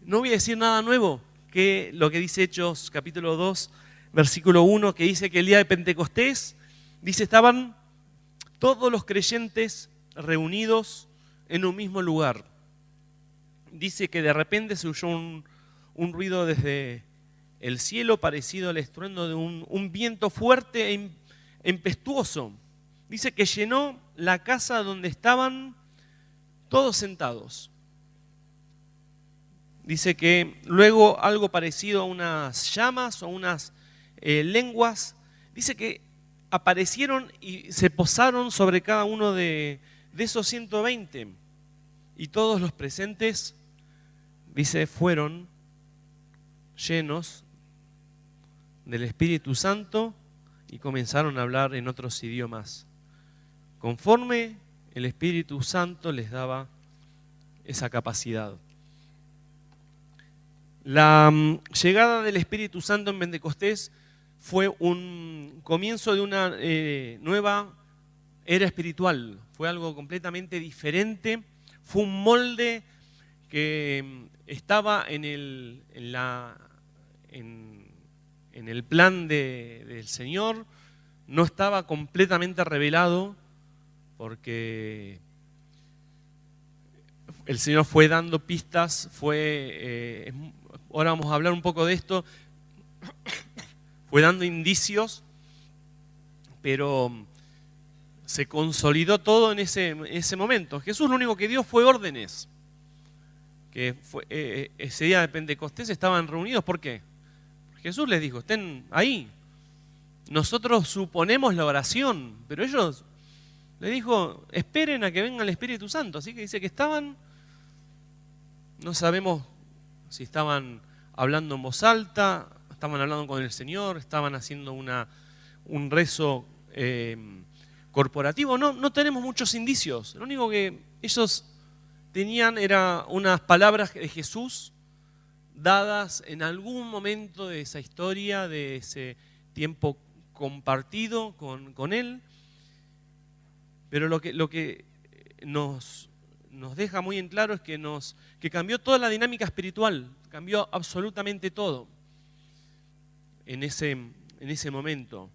No voy a decir nada nuevo que lo que dice Hechos capítulo 2, versículo 1, que dice que el día de Pentecostés, dice, estaban todos los creyentes reunidos en un mismo lugar. Dice que de repente se oyó un ruido desde el cielo parecido al estruendo de un viento fuerte e impetuoso. Dice que llenó la casa donde estaban todos sentados. Dice que luego algo parecido a unas llamas o unas lenguas, dice que aparecieron y se posaron sobre cada uno de esos 120. Y todos los presentes, dice, fueron llenos del Espíritu Santo y comenzaron a hablar en otros idiomas, conforme el Espíritu Santo les daba esa capacidad. La llegada del Espíritu Santo en Pentecostés fue un comienzo de una nueva era espiritual. Fue algo completamente diferente. Fue un molde que estaba en el plan del Señor. No estaba completamente revelado porque el Señor fue dando pistas, ahora vamos a hablar un poco de esto, fue dando indicios, pero se consolidó todo en ese momento. Jesús lo único que dio fue órdenes, que ese día de Pentecostés estaban reunidos. ¿Por qué? Jesús les dijo, estén ahí. Nosotros suponemos la oración, pero ellos les dijo, esperen a que venga el Espíritu Santo. Así que dice que estaban, no sabemos si estaban hablando en voz alta, estaban hablando con el Señor, estaban haciendo un rezo corporativo. No tenemos muchos indicios. Lo único que ellos tenían era unas palabras de Jesús dadas en algún momento de esa historia, de ese tiempo compartido con Él. Pero lo que nos deja muy en claro es que cambió toda la dinámica espiritual, cambió absolutamente todo en ese momento.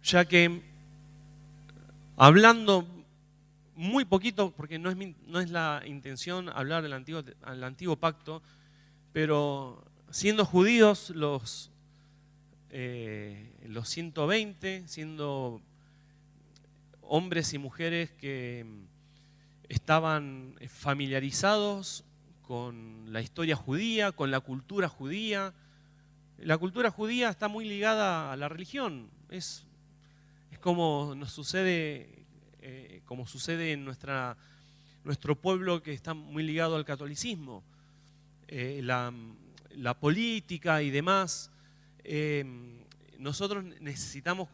Ya que, hablando muy poquito, porque no es la intención hablar del antiguo pacto, pero siendo judíos los 120, siendo hombres y mujeres que estaban familiarizados con la historia judía, con la cultura judía. La cultura judía está muy ligada a la religión. Es como nos sucede, como sucede en nuestro pueblo, que está muy ligado al catolicismo. La política y demás. Nosotros necesitamos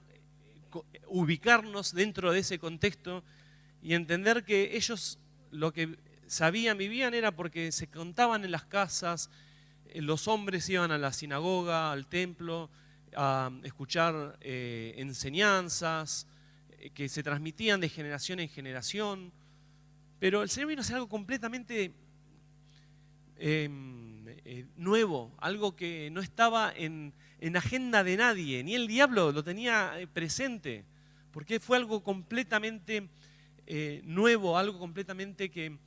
ubicarnos dentro de ese contexto y entender que ellos lo que sabían, vivían, era porque se contaban en las casas. Los hombres iban a la sinagoga, al templo, a escuchar enseñanzas que se transmitían de generación en generación. Pero el Señor vino a hacer algo completamente nuevo, algo que no estaba en agenda de nadie, ni el diablo lo tenía presente, porque fue algo completamente nuevo, algo completamente que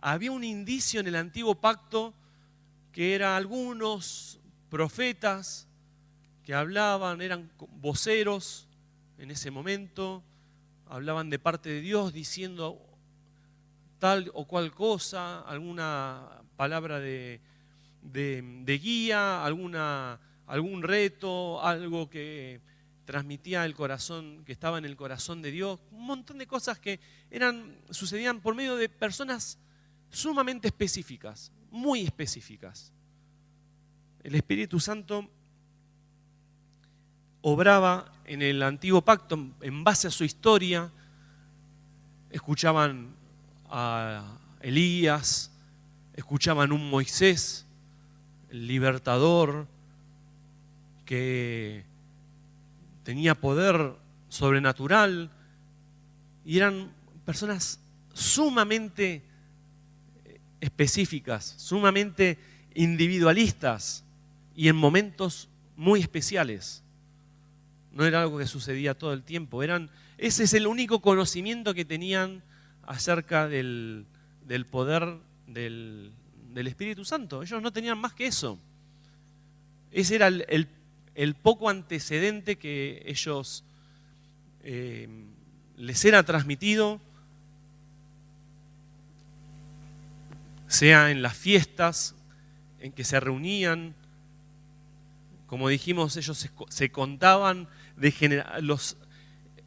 había un indicio en el antiguo pacto, que eran algunos profetas que hablaban, eran voceros en ese momento, hablaban de parte de Dios diciendo tal o cual cosa, alguna palabra de guía, algún reto, algo que transmitía el corazón, que estaba en el corazón de Dios. Un montón de cosas que sucedían por medio de personas sumamente específicas, muy específicas. El Espíritu Santo obraba en el antiguo pacto en base a su historia. Escuchaban a Elías, escuchaban un Moisés, el libertador, que tenía poder sobrenatural, y eran personas sumamente específicas, sumamente individualistas y en momentos muy especiales. No era algo que sucedía todo el tiempo. Ese es el único conocimiento que tenían acerca del poder del Espíritu Santo. Ellos no tenían más que eso. Ese era el poco antecedente que ellos les era transmitido, sea en las fiestas en que se reunían. Como dijimos, ellos se contaban de los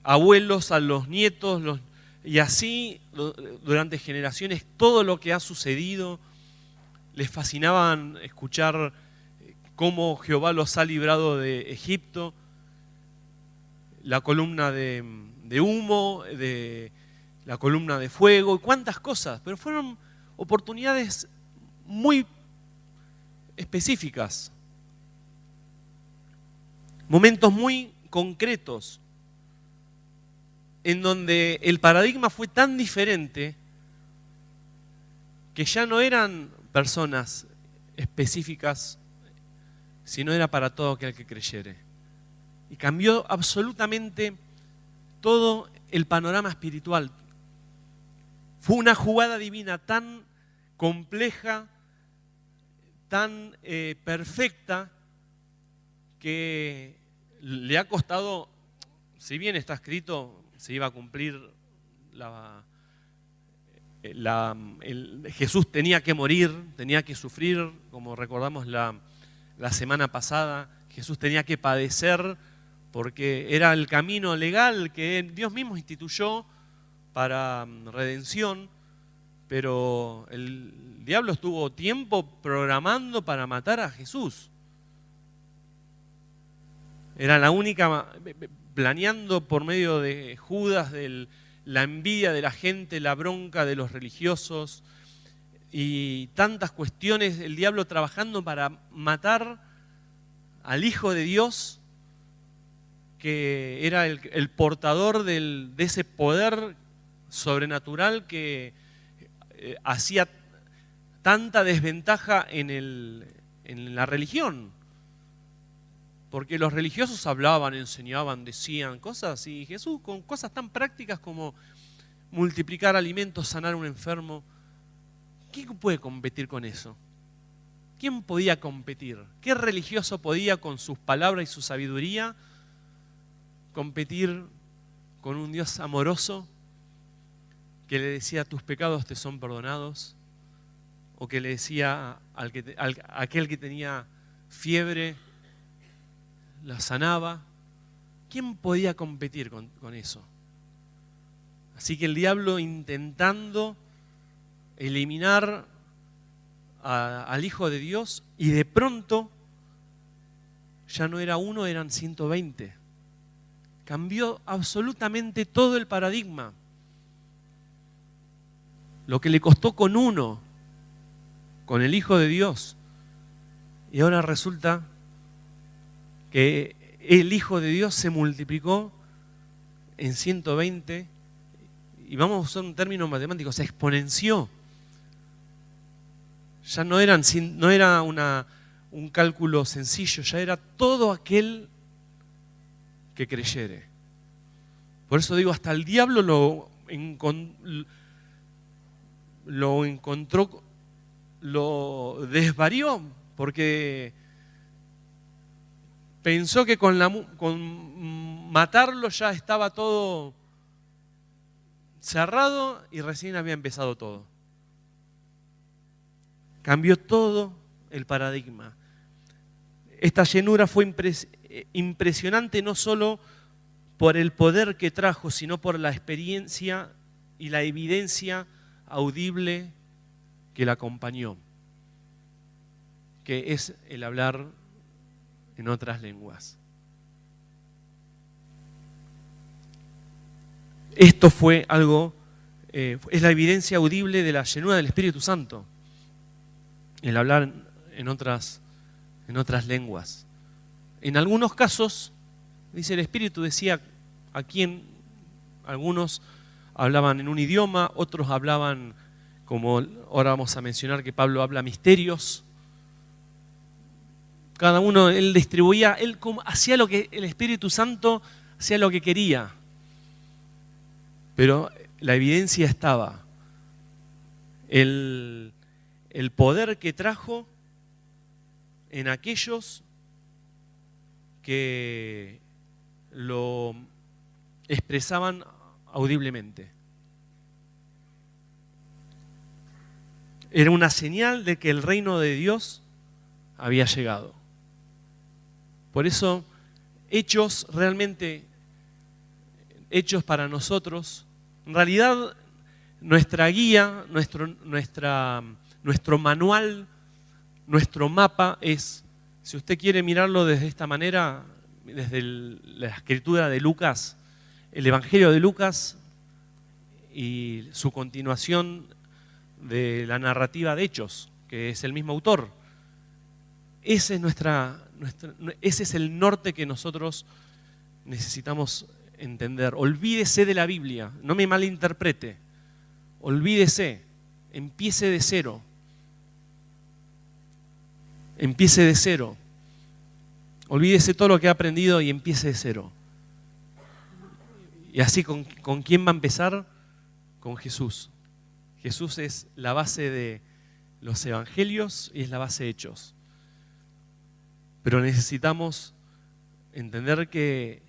abuelos a los nietos, y así durante generaciones todo lo que ha sucedido. Les fascinaban escuchar cómo Jehová los ha librado de Egipto, la columna de humo, la columna de fuego, y cuántas cosas. Pero fueron oportunidades muy específicas, momentos muy concretos, en donde el paradigma fue tan diferente que ya no eran personas específicas, sino era para todo aquel que creyere. Y cambió absolutamente todo el panorama espiritual. Fue una jugada divina tan compleja, tan perfecta, que le ha costado, si bien está escrito, se iba a cumplir Jesús tenía que morir, tenía que sufrir, como recordamos la semana pasada. Jesús tenía que padecer porque era el camino legal que Dios mismo instituyó para redención, pero el diablo estuvo tiempo programando para matar a Jesús. Era la única, planeando por medio de Judas, la envidia de la gente, la bronca de los religiosos y tantas cuestiones, el diablo trabajando para matar al Hijo de Dios, que era el portador de ese poder sobrenatural que hacía tanta desventaja en la religión. Porque los religiosos hablaban, enseñaban, decían cosas, y Jesús con cosas tan prácticas como multiplicar alimentos, sanar a un enfermo. ¿Quién puede competir con eso? ¿Quién podía competir? ¿Qué religioso podía con sus palabras y su sabiduría competir con un Dios amoroso que le decía tus pecados te son perdonados? O que le decía a aquel que tenía fiebre, la sanaba. ¿Quién podía competir con eso? Así que el diablo, intentando eliminar al Hijo de Dios, y de pronto ya no era uno, eran 120. Cambió absolutamente todo el paradigma. Lo que le costó con uno, con el Hijo de Dios, y ahora resulta que el Hijo de Dios se multiplicó en 120, y vamos a usar un término matemático, se exponenció. Ya no era un cálculo sencillo, ya era todo aquel que creyere. Por eso digo, hasta el diablo lo encontró, lo desvarió, porque pensó que con matarlo ya estaba todo cerrado y recién había empezado todo. Cambió todo el paradigma. Esta llenura fue impresionante no solo por el poder que trajo, sino por la experiencia y la evidencia audible que la acompañó, que es el hablar en otras lenguas. Esto fue algo, es la evidencia audible de la llenura del Espíritu Santo, el hablar en otras lenguas. En algunos casos, dice el Espíritu, decía a quién, algunos hablaban en un idioma, otros hablaban como ahora vamos a mencionar que Pablo habla misterios. Cada uno, él distribuía, él hacía lo que el Espíritu Santo hacía lo que quería. Pero la evidencia estaba. El poder que trajo en aquellos que lo expresaban audiblemente. Era una señal de que el reino de Dios había llegado. Por eso, hechos realmente, hechos para nosotros, en realidad nuestra guía, nuestro manual, nuestro mapa es, si usted quiere mirarlo desde esta manera, desde la escritura de Lucas, el Evangelio de Lucas y su continuación de la narrativa de Hechos, que es el mismo autor. Ese es el norte que nosotros necesitamos entender. Olvídese de la Biblia, no me malinterprete. Olvídese, empiece de cero. Empiece de cero. Olvídese todo lo que ha aprendido y empiece de cero. Y así, ¿con quién va a empezar? Con Jesús. Jesús es la base de los evangelios y es la base de Hechos. Pero necesitamos entender que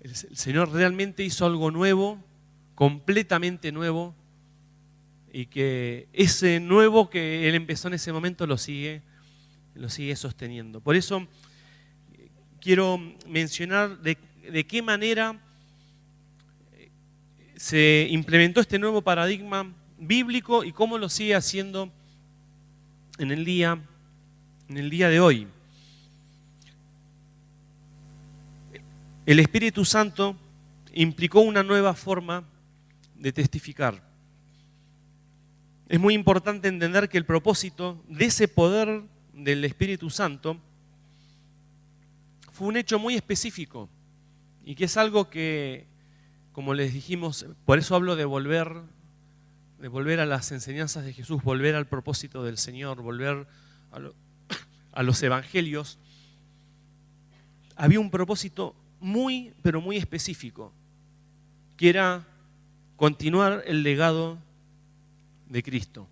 el Señor realmente hizo algo nuevo, completamente nuevo, y que ese nuevo que Él empezó en ese momento lo sigue sosteniendo. Por eso quiero mencionar de qué manera se implementó este nuevo paradigma bíblico y cómo lo sigue haciendo en el día de hoy. El Espíritu Santo implicó una nueva forma de testificar. Es muy importante entender que el propósito de ese poder del Espíritu Santo fue un hecho muy específico y que es algo que, como les dijimos, por eso hablo de volver a las enseñanzas de Jesús, volver al propósito del Señor, volver a los evangelios. Había un propósito muy, pero muy específico, que era continuar el legado de Cristo.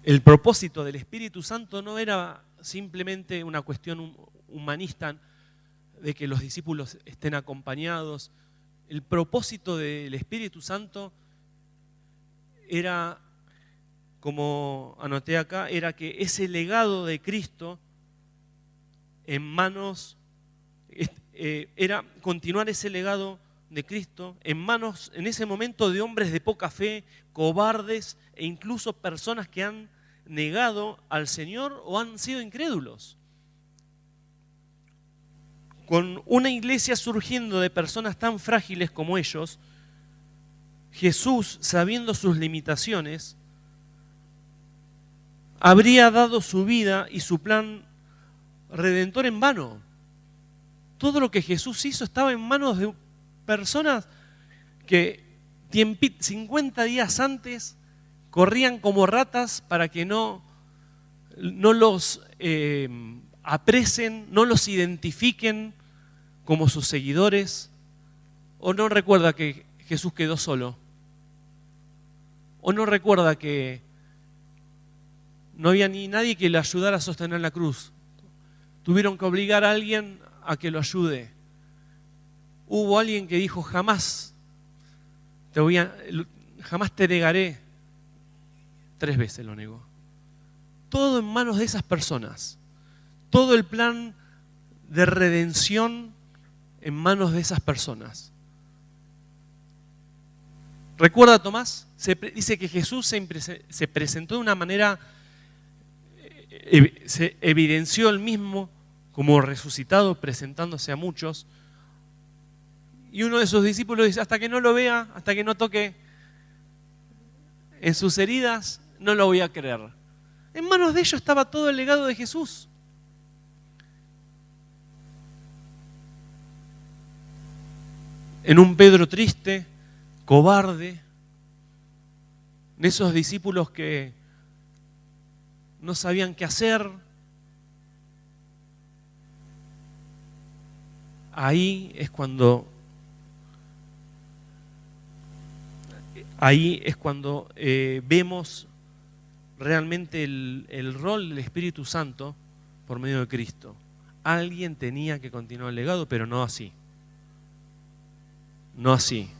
El propósito del Espíritu Santo no era simplemente una cuestión humanista de que los discípulos estén acompañados. El propósito del Espíritu Santo era, como anoté acá, era que ese legado de Cristo en manos, era continuar ese legado de Cristo en manos, en ese momento, de hombres de poca fe, cobardes e incluso personas que han negado al Señor o han sido incrédulos. Con una iglesia surgiendo de personas tan frágiles como ellos, Jesús, sabiendo sus limitaciones, habría dado su vida y su plan redentor en vano. Todo lo que Jesús hizo estaba en manos de personas que 50 días antes corrían como ratas para que no los apresen, no los identifiquen como sus seguidores. ¿O no recuerda que Jesús quedó solo? ¿O no recuerda que no había ni nadie que le ayudara a sostener la cruz? Tuvieron que obligar a alguien a que lo ayude. Hubo alguien que dijo: jamás te negaré. 3 veces lo negó. Todo en manos de esas personas. Todo el plan de redención en manos de esas personas. ¿Recuerda Tomás? Dice que Jesús se presentó de una manera, se evidenció él mismo como resucitado, presentándose a muchos. Y uno de sus discípulos dice: hasta que no lo vea, hasta que no toque en sus heridas, no lo voy a creer. En manos de ellos estaba todo el legado de Jesús. En un Pedro triste, cobarde, esos discípulos que no sabían qué hacer. Ahí es cuando vemos realmente el rol del Espíritu Santo por medio de Cristo. Alguien tenía que continuar el legado, pero no así. No así.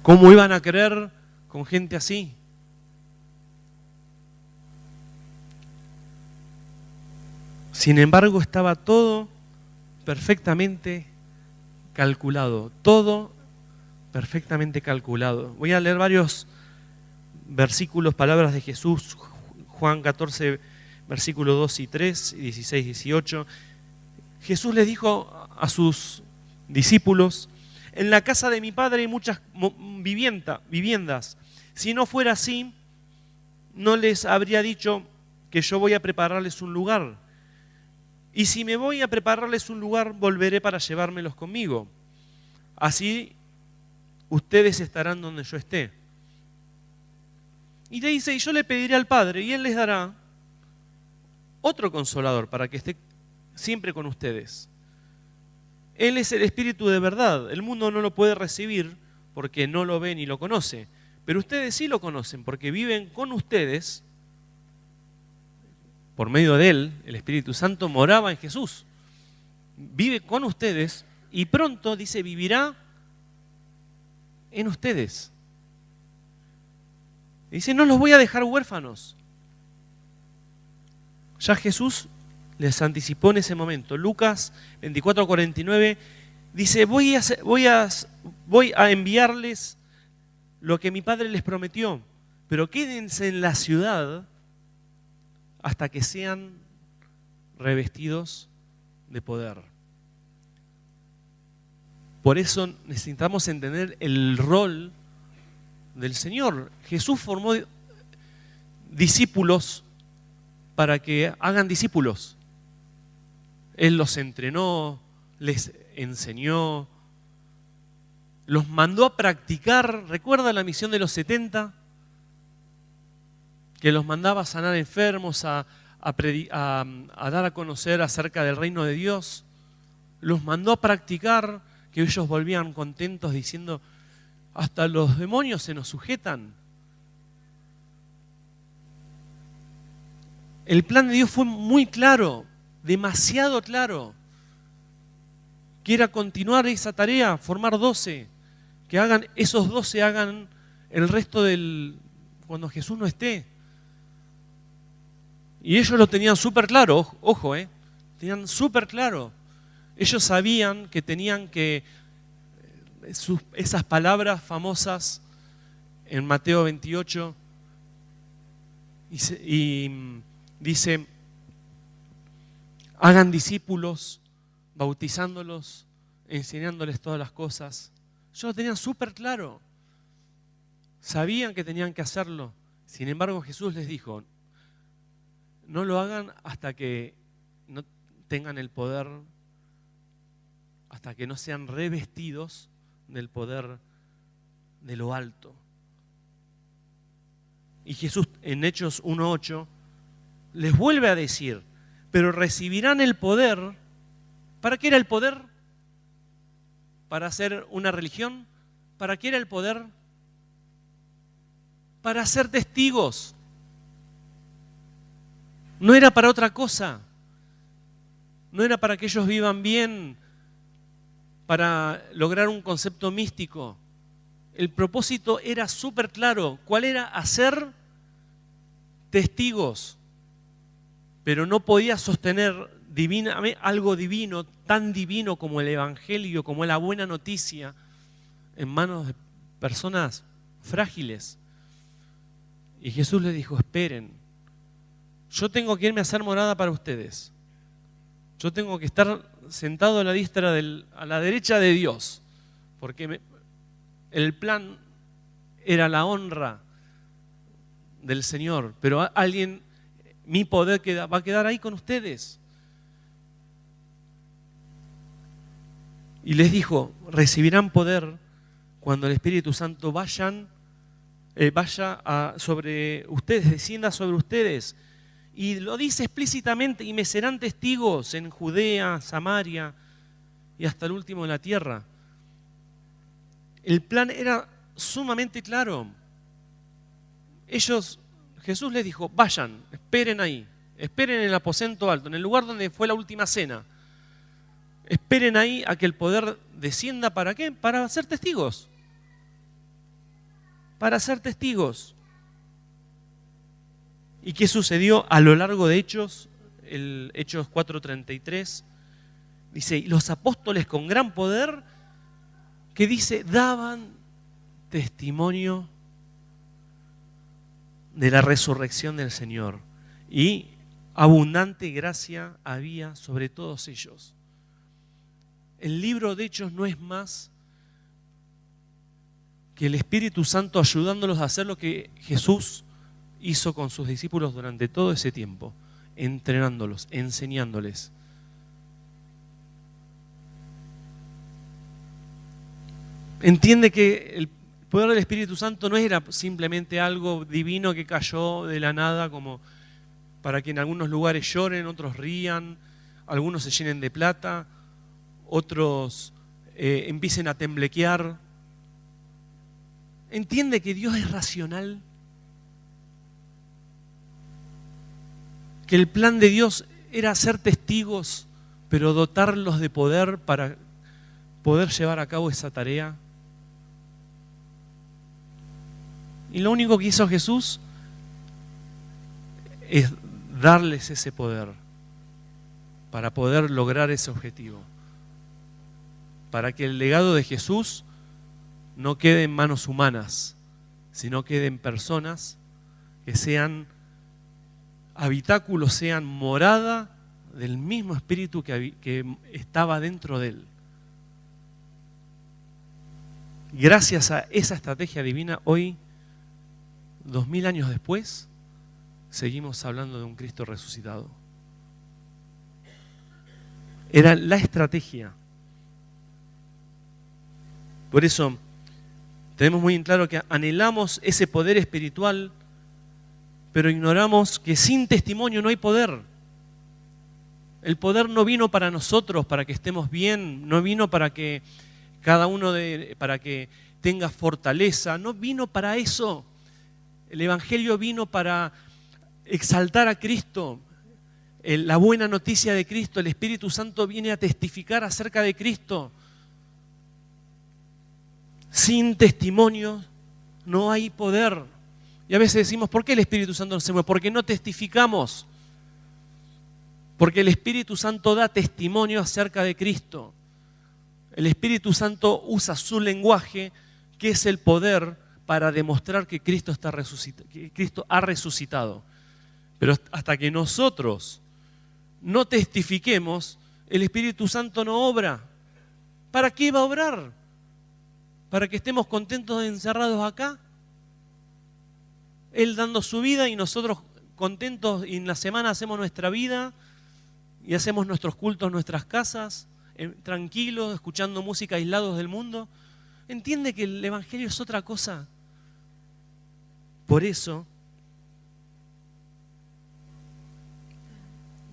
¿Cómo iban a creer con gente así? Sin embargo, estaba todo perfectamente calculado. Todo perfectamente calculado. Voy a leer varios versículos, palabras de Jesús. Juan 14, versículos 2 y 3, 16, 18. Jesús les dijo a sus discípulos: en la casa de mi Padre hay muchas viviendas. Si no fuera así, no les habría dicho que yo voy a prepararles un lugar. Y si me voy a prepararles un lugar, volveré para llevármelos conmigo. Así ustedes estarán donde yo esté. Y le dice: y yo le pediré al Padre, y Él les dará otro consolador para que esté siempre con ustedes. Él es el Espíritu de verdad. El mundo no lo puede recibir porque no lo ve ni lo conoce. Pero ustedes sí lo conocen porque viven con ustedes. Por medio de Él, el Espíritu Santo moraba en Jesús. Vive con ustedes y pronto, dice, vivirá en ustedes. Dice: no los voy a dejar huérfanos. Ya Jesús les anticipó en ese momento. Lucas 24:49 dice: voy a enviarles lo que mi Padre les prometió, pero quédense en la ciudad hasta que sean revestidos de poder. Por eso necesitamos entender el rol del Señor. Jesús formó discípulos para que hagan discípulos. Él los entrenó, les enseñó, los mandó a practicar. ¿Recuerda la misión de los 70? Que los mandaba a sanar enfermos, a dar a conocer acerca del reino de Dios. Los mandó a practicar, que ellos volvían contentos diciendo: hasta los demonios se nos sujetan. El plan de Dios fue muy claro, demasiado claro, que era continuar esa tarea, formar 12, que esos 12 hagan el resto cuando Jesús no esté. Y ellos lo tenían súper claro, ojo, tenían súper claro. Ellos sabían que tenían que, esas palabras famosas en Mateo 28, y dice: hagan discípulos, bautizándolos, enseñándoles todas las cosas. Ellos lo tenían súper claro. Sabían que tenían que hacerlo. Sin embargo, Jesús les dijo: no lo hagan hasta que no tengan el poder, hasta que no sean revestidos del poder de lo alto. Y Jesús en Hechos 1:8 les vuelve a decir: pero recibirán el poder. ¿Para qué era el poder? ¿Para hacer una religión? ¿Para qué era el poder? Para ser testigos. No era para otra cosa. No era para que ellos vivan bien, para lograr un concepto místico. El propósito era súper claro. ¿Cuál era? Hacer testigos. Pero no podía sostener algo divino, tan divino como el Evangelio, como la buena noticia, en manos de personas frágiles. Y Jesús les dijo: esperen, yo tengo que irme a hacer morada para ustedes. Yo tengo que estar sentado a la derecha de Dios, porque el plan era la honra del Señor, pero mi poder va a quedar ahí con ustedes. Y les dijo: recibirán poder cuando el Espíritu Santo vaya sobre ustedes, descienda sobre ustedes. Y lo dice explícitamente: y me serán testigos en Judea, Samaria y hasta el último de la tierra. El plan era sumamente claro. Jesús les dijo: vayan, esperen ahí, esperen en el aposento alto, en el lugar donde fue la última cena. Esperen ahí a que el poder descienda. ¿Para qué? Para ser testigos. Para ser testigos. ¿Y qué sucedió a lo largo de Hechos? Hechos 4:33 dice: y los apóstoles con gran poder, que dice, daban testimonio de la resurrección del Señor, y abundante gracia había sobre todos ellos. El libro de Hechos no es más que el Espíritu Santo ayudándolos a hacer lo que Jesús hizo con sus discípulos durante todo ese tiempo, entrenándolos, enseñándoles. Entiende que el poder del Espíritu Santo no era simplemente algo divino que cayó de la nada, como para que en algunos lugares lloren, otros rían, algunos se llenen de plata, otros empiecen a temblequear. Entiende que Dios es racional, que el plan de Dios era ser testigos, pero dotarlos de poder para poder llevar a cabo esa tarea. Y lo único que hizo Jesús es darles ese poder para poder lograr ese objetivo. Para que el legado de Jesús no quede en manos humanas, sino quede en personas que sean habitáculos, sean morada del mismo Espíritu que estaba dentro de él. Gracias a esa estrategia divina, hoy, 2000 años después, seguimos hablando de un Cristo resucitado. Era la estrategia. Por eso tenemos muy en claro que anhelamos ese poder espiritual, pero ignoramos que sin testimonio no hay poder. El poder no vino para nosotros, para que estemos bien, no vino para que para que tenga fortaleza, no vino para eso. El Evangelio vino para exaltar a Cristo, la buena noticia de Cristo. El Espíritu Santo viene a testificar acerca de Cristo. Sin testimonio no hay poder. Y a veces decimos: ¿por qué el Espíritu Santo no se mueve? Porque no testificamos. Porque el Espíritu Santo da testimonio acerca de Cristo. El Espíritu Santo usa su lenguaje, que es el poder, para demostrar que Cristo ha resucitado. Pero hasta que nosotros no testifiquemos, el Espíritu Santo no obra. ¿Para qué va a obrar? ¿Para que estemos contentos encerrados acá? Él dando su vida y nosotros contentos, y en la semana hacemos nuestra vida y hacemos nuestros cultos en nuestras casas, tranquilos, escuchando música, aislados del mundo. ¿Entiende que el Evangelio es otra cosa? Por eso,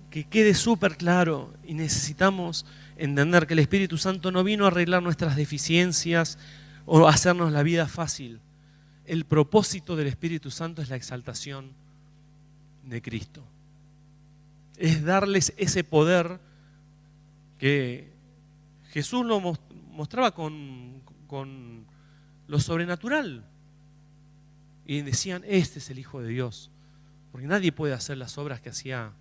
que quede súper claro, y necesitamos entender que el Espíritu Santo no vino a arreglar nuestras deficiencias o a hacernos la vida fácil. El propósito del Espíritu Santo es la exaltación de Cristo. Es darles ese poder que Jesús lo mostraba con lo sobrenatural. Y decían: este es el Hijo de Dios. Porque nadie puede hacer las obras que hacía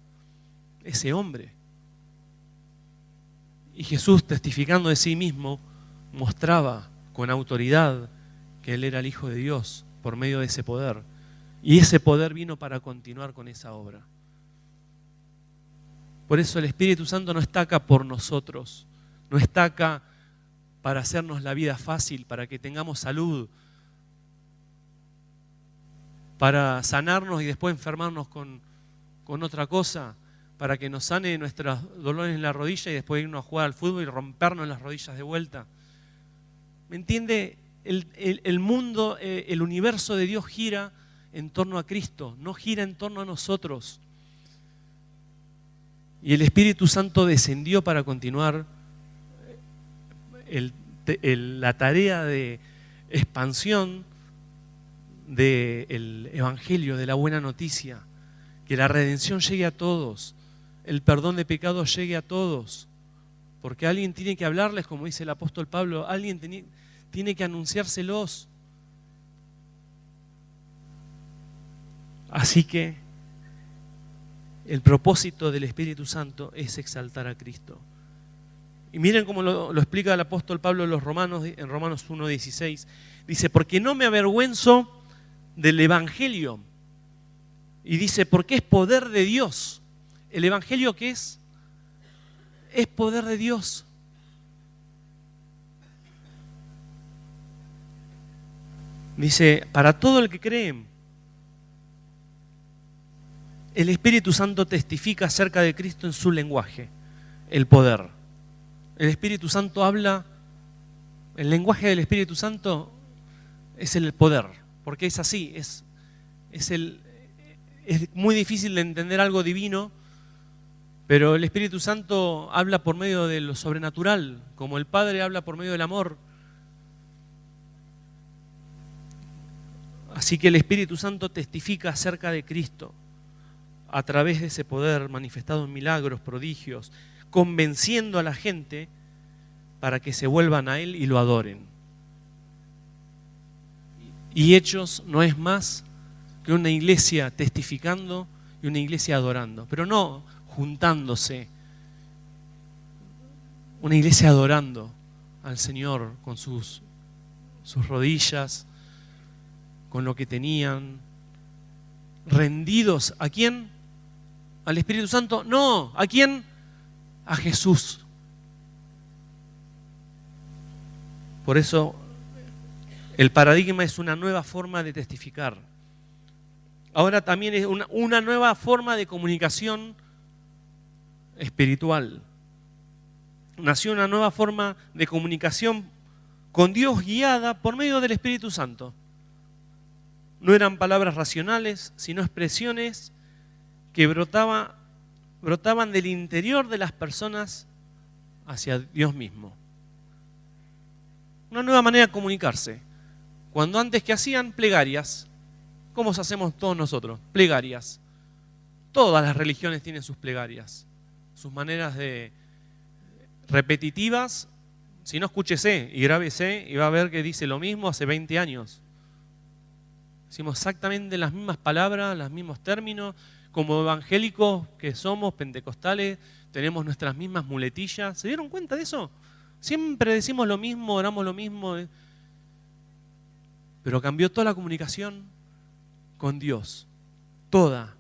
ese hombre. Y Jesús, testificando de sí mismo, mostraba con autoridad que Él era el Hijo de Dios por medio de ese poder. Y ese poder vino para continuar con esa obra. Por eso el Espíritu Santo no está acá por nosotros. No está acá para hacernos la vida fácil, para que tengamos salud, para sanarnos y después enfermarnos con otra cosa, para que nos sane nuestros dolores en la rodilla y después irnos a jugar al fútbol y rompernos las rodillas de vuelta. ¿Me entiende? el mundo, el universo de Dios gira en torno a Cristo, no gira en torno a nosotros. Y el Espíritu Santo descendió para continuar la tarea de expansión del Evangelio, de la buena noticia, que la redención llegue a todos, el perdón de pecados llegue a todos, porque alguien tiene que hablarles, como dice el apóstol Pablo, alguien tiene que anunciárselos. Así que el propósito del Espíritu Santo es exaltar a Cristo. Y miren cómo lo explica el apóstol Pablo en Romanos 1:16. Dice, porque no me avergüenzo del Evangelio. Y dice, porque es poder de Dios. ¿El Evangelio qué es? Es poder de Dios. Dice, para todo el que cree. El Espíritu Santo testifica acerca de Cristo en su lenguaje, el poder. El Espíritu Santo habla, el lenguaje del Espíritu Santo es el poder, porque es así, es muy difícil de entender algo divino, pero el Espíritu Santo habla por medio de lo sobrenatural, como el Padre habla por medio del amor. Así que el Espíritu Santo testifica acerca de Cristo a través de ese poder manifestado en milagros, prodigios, convenciendo a la gente para que se vuelvan a Él y lo adoren. Y Hechos no es más que una iglesia testificando y una iglesia adorando, pero no juntándose, una iglesia adorando al Señor con sus rodillas, con lo que tenían, rendidos. ¿A quién? ¿Al Espíritu Santo? No. ¿A quién? A Jesús. Por eso el paradigma es una nueva forma de testificar. Ahora también es una nueva forma de comunicación espiritual. Nació una nueva forma de comunicación con Dios guiada por medio del Espíritu Santo. No eran palabras racionales, sino expresiones que brotaban del interior de las personas hacia Dios mismo. Una nueva manera de comunicarse. Cuando antes que hacían plegarias, ¿cómo hacemos todos nosotros? Plegarias. Todas las religiones tienen sus plegarias, sus maneras de repetitivas. Si no, escúchese y grábese y va a ver que dice lo mismo hace 20 años. Decimos exactamente las mismas palabras, los mismos términos. Como evangélicos que somos, pentecostales, tenemos nuestras mismas muletillas. ¿Se dieron cuenta de eso? Siempre decimos lo mismo, oramos lo mismo. Pero cambió toda la comunicación con Dios. Toda.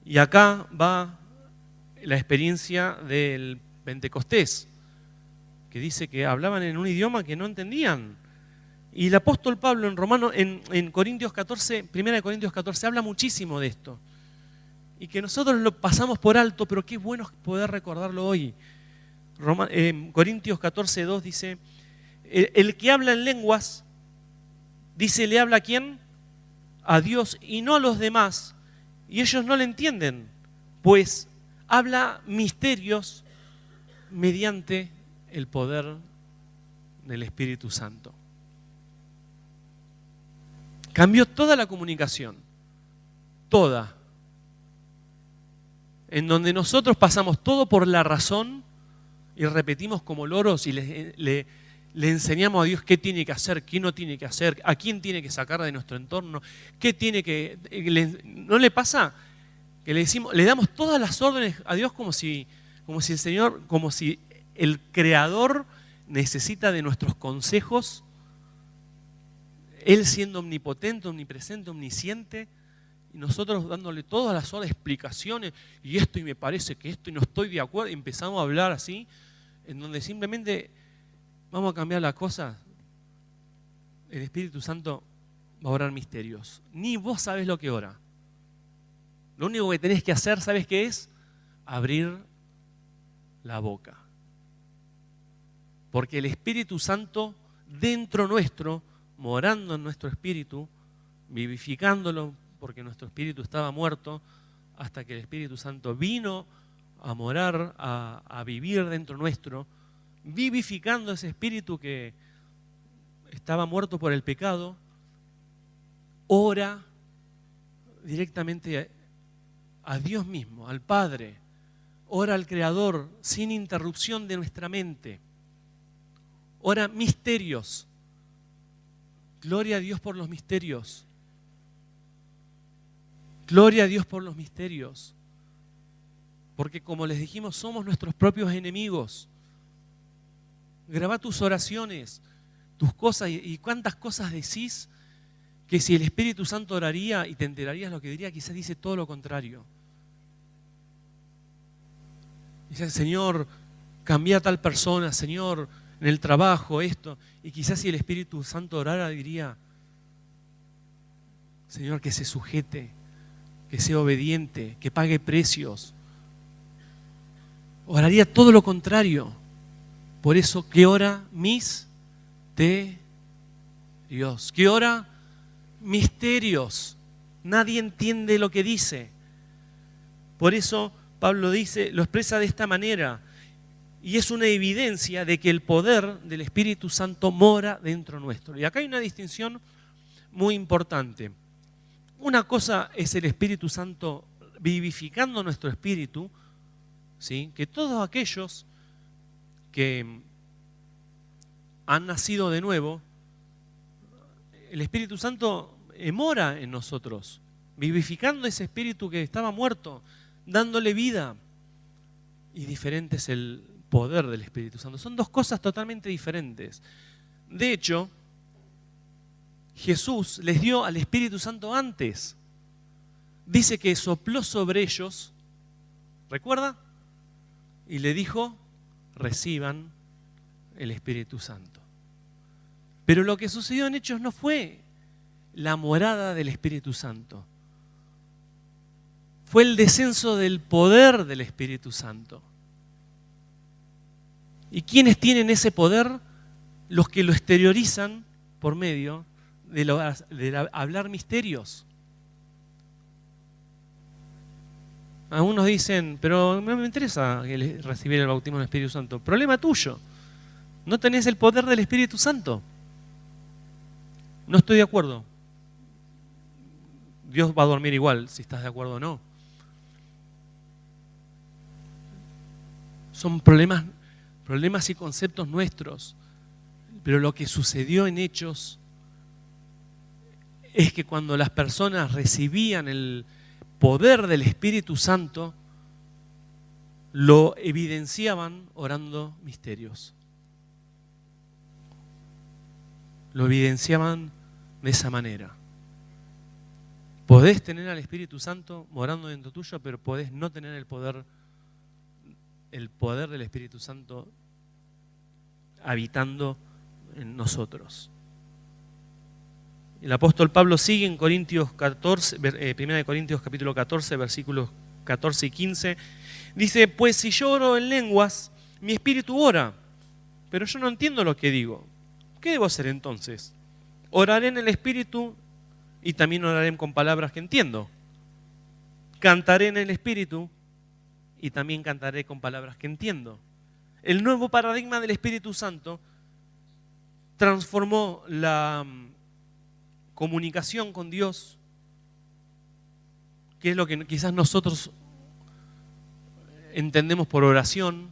Y acá va la experiencia del Pentecostés, que dice que hablaban en un idioma que no entendían. Y el apóstol Pablo en Corintios 14, 1 Corintios 14, habla muchísimo de esto. Y que nosotros lo pasamos por alto, pero qué bueno poder recordarlo hoy. Corintios 14, 2 dice, el que habla en lenguas, dice, ¿le habla a quién? A Dios y no a los demás. Y ellos no le entienden, pues habla misterios mediante el poder del Espíritu Santo. Cambió toda la comunicación, toda. En donde nosotros pasamos todo por la razón y repetimos como loros y le enseñamos a Dios qué tiene que hacer, qué no tiene que hacer, a quién tiene que sacar de nuestro entorno, qué tiene que... ¿No le pasa? Que le damos todas las órdenes a Dios como si el Señor, como si el Creador necesita de nuestros consejos. Él siendo omnipotente, omnipresente, omnisciente, y nosotros dándole todas las horas explicaciones, y esto y me parece que esto y no estoy de acuerdo, y empezamos a hablar así, en donde simplemente vamos a cambiar las cosas. El Espíritu Santo va a orar misterios. Ni vos sabés lo que ora. Lo único que tenés que hacer, ¿sabés qué es? Abrir la boca. Porque el Espíritu Santo dentro nuestro, morando en nuestro espíritu, vivificándolo, porque nuestro espíritu estaba muerto, hasta que el Espíritu Santo vino a morar, a vivir dentro nuestro, vivificando ese espíritu que estaba muerto por el pecado. Ora directamente a Dios mismo, al Padre. Ora al Creador sin interrupción de nuestra mente. Ora misterios. Gloria a Dios por los misterios. Gloria a Dios por los misterios. Porque como les dijimos, somos nuestros propios enemigos. Grabá tus oraciones, tus cosas y cuántas cosas decís que si el Espíritu Santo oraría y te enterarías lo que diría, quizás dice todo lo contrario. Dice, Señor, cambia a tal persona, Señor, en el trabajo, esto. Y quizás si el Espíritu Santo orara, diría, Señor, que se sujete, que sea obediente, que pague precios. Oraría todo lo contrario. Por eso, ¿qué ora? Misterios. ¿Qué ora? Misterios. Nadie entiende lo que dice. Por eso Pablo dice, lo expresa de esta manera. Y es una evidencia de que el poder del Espíritu Santo mora dentro nuestro. Y acá hay una distinción muy importante. Una cosa es el Espíritu Santo vivificando nuestro espíritu, ¿sí? Que todos aquellos que han nacido de nuevo, el Espíritu Santo mora en nosotros, vivificando ese espíritu que estaba muerto, dándole vida. Y diferente es el poder del Espíritu Santo. Son dos cosas totalmente diferentes. De hecho, Jesús les dio al Espíritu Santo antes. Dice que sopló sobre ellos, ¿recuerda? Y le dijo, reciban el Espíritu Santo. Pero lo que sucedió en Hechos no fue la morada del Espíritu Santo. Fue el descenso del poder del Espíritu Santo. ¿Y quiénes tienen ese poder? Los que lo exteriorizan por medio de hablar misterios. Algunos dicen, pero no me interesa recibir el bautismo del Espíritu Santo. Problema tuyo. No tenés el poder del Espíritu Santo. No estoy de acuerdo. Dios va a dormir igual, si estás de acuerdo o no. Son problemas y conceptos nuestros. Pero lo que sucedió en Hechos es que cuando las personas recibían el poder del Espíritu Santo, lo evidenciaban orando misterios. Lo evidenciaban de esa manera. Podés tener al Espíritu Santo morando dentro tuyo, pero podés no tener el poder del Espíritu Santo habitando en nosotros. El apóstol Pablo sigue en Corintios 14, 1 Corintios capítulo 14, versículos 14 y 15. Dice, pues si yo oro en lenguas, mi espíritu ora, pero yo no entiendo lo que digo. ¿Qué debo hacer entonces? Oraré en el espíritu y también oraré con palabras que entiendo. Cantaré en el espíritu y también cantaré con palabras que entiendo. El nuevo paradigma del Espíritu Santo transformó la comunicación con Dios, que es lo que quizás nosotros entendemos por oración,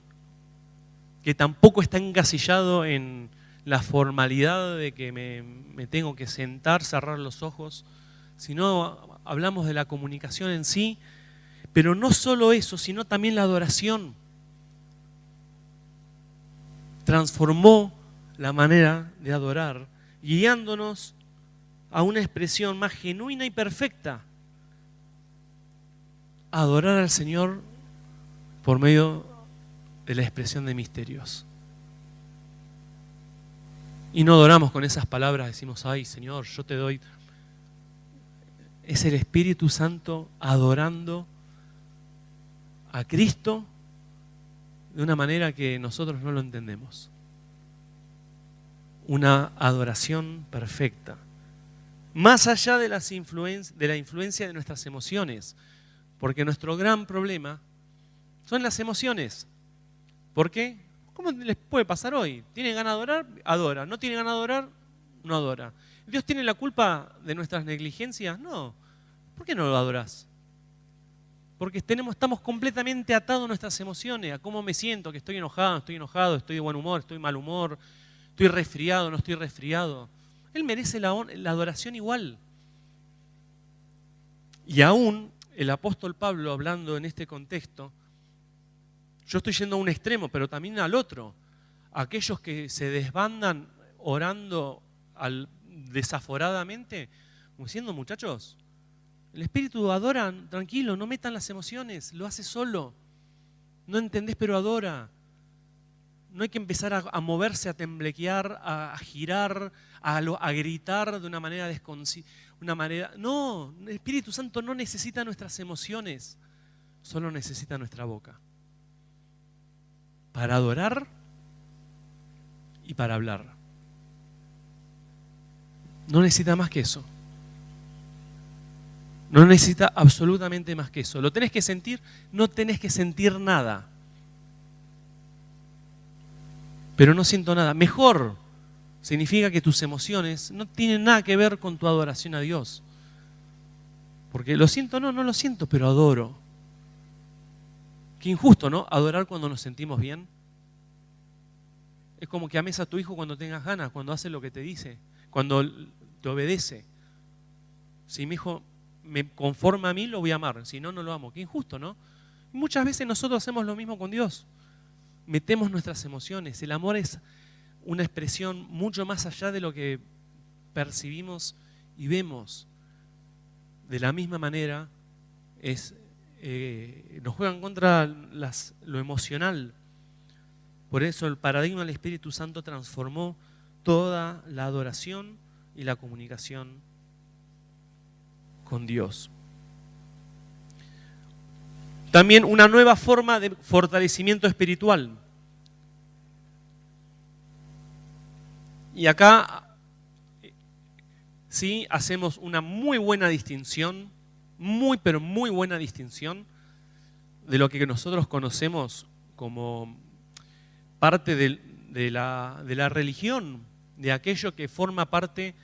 que tampoco está encasillado en la formalidad de que me tengo que sentar, cerrar los ojos, sino hablamos de la comunicación en sí, pero no solo eso, sino también la adoración. Transformó la manera de adorar, guiándonos a una expresión más genuina y perfecta. Adorar al Señor por medio de la expresión de misterios. Y no adoramos con esas palabras, decimos, ay Señor, yo te doy. Es el Espíritu Santo adorando a Cristo de una manera que nosotros no lo entendemos. una adoración perfecta. Más allá de la influencia de nuestras emociones. Porque nuestro gran problema son las emociones. ¿Por qué? ¿Cómo les puede pasar hoy? ¿Tiene ganas de adorar? Adora. ¿No tiene ganas de adorar? No adora. ¿Dios tiene la culpa de nuestras negligencias? No. ¿Por qué no lo adorás? Porque estamos completamente atados a nuestras emociones, a cómo me siento, que estoy enojado, estoy de buen humor, estoy de mal humor, estoy resfriado, no estoy resfriado. Él merece la adoración igual. Y aún el apóstol Pablo, hablando en este contexto, yo estoy yendo a un extremo, pero también al otro. Aquellos que se desbandan orando desaforadamente, como diciendo, muchachos, el Espíritu adora, tranquilo, no metan las emociones, lo hace solo. No entendés, pero adora. No hay que empezar a moverse, a temblequear, a girar, a gritar de una manera No, el Espíritu Santo no necesita nuestras emociones, solo necesita nuestra boca. Para adorar y para hablar. No necesita más que eso. No necesita absolutamente más que eso. ¿Lo tenés que sentir? No tenés que sentir nada. Pero no siento nada. Mejor significa que tus emociones no tienen nada que ver con tu adoración a Dios. Porque lo siento, no lo siento, pero adoro. Qué injusto, ¿no? Adorar cuando nos sentimos bien. Es como que ames a tu hijo cuando tengas ganas, cuando hace lo que te dice, cuando te obedece. Si mi hijo me conforma a mí, lo voy a amar. Si no, no lo amo. Qué injusto, ¿no? Muchas veces nosotros hacemos lo mismo con Dios. Metemos nuestras emociones. El amor es una expresión mucho más allá de lo que percibimos y vemos. De la misma manera, nos juegan contra lo emocional. Por eso el paradigma del Espíritu Santo transformó toda la adoración y la comunicación con Dios. También una nueva forma de fortalecimiento espiritual. Y acá sí hacemos una muy buena distinción, pero muy buena distinción de lo que nosotros conocemos como parte de la religión, de aquello que forma parte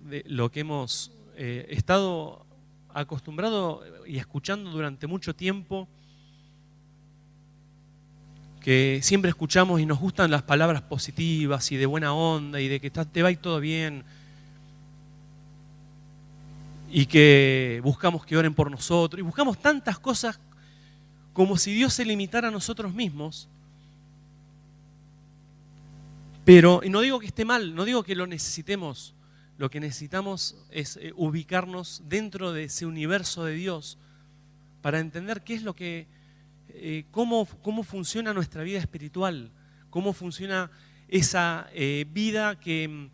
de lo que hemos estado acostumbrado y escuchando durante mucho tiempo, que siempre escuchamos y nos gustan las palabras positivas y de buena onda y de que te va a ir todo bien y que buscamos que oren por nosotros y buscamos tantas cosas como si Dios se limitara a nosotros mismos. Pero, y no digo que esté mal, no digo que lo necesitemos. Lo que necesitamos es ubicarnos dentro de ese universo de Dios para entender qué es lo que, cómo funciona nuestra vida espiritual, cómo funciona esa vida que